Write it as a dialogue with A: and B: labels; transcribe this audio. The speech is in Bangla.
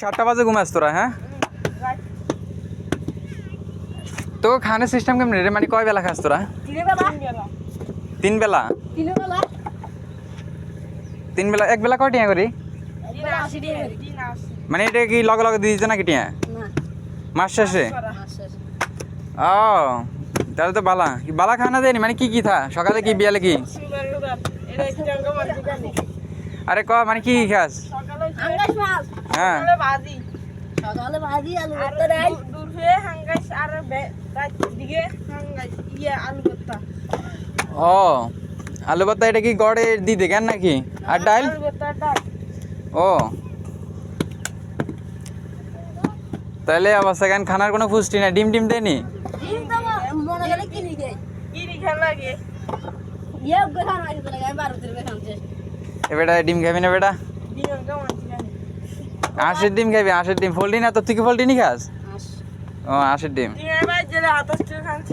A: 7টা বাজে ঘুমাস তোরা? হ্যাঁ, তো খানের সিস্টেম কেমন রে? মানে কয় বেলা খাস তোরা? 3 বেলা? 3 বেলা? এক বেলা কয় টিয়া করি? মানে এটা কি লগে লগে দিয়ে দিচ্ছে নাকি টিয়া মাস শেষে? ও, তাহলে তো বালা বালা খানা দেয়নি। মানে কি কি থা সকালে কি বিয়ালে কি? আরে ক মানে কি কি খাস? হ্যাঁ,
B: সকালে ভাজি আলু ভর্তা দেয়, দুপুরে হাঙ্গাস আর রাতের দিকে হাঙ্গাস আলু ভর্তা।
A: ও আলু ভর্তা এটা কি গড়ে দিয়ে দে কেন নাকি? আর ডাল?
B: আলু ভর্তা ডাল।
A: ও তাহলে অবস্থা কেন খানার কোনো পুষ্টি নাই? ডিম টিম দেয়নি?
B: ডিম তো মনে করে কিনি দেয়, কিনি খেলা লাগে খানা আগে লাগে 12 খাচ্ছে।
A: এ বেটা ডিম খাবি না বেটা?
B: ডিম কেমন জানি
A: হাঁসের ডিম খাবি? হাঁসের ডিম ফোল্ডি না? তো তুই কি ফোল্ডি নি খাস? ও হাঁসের ডিম।
B: ডিমের বাইরে হাতাশ খাচ্ছে।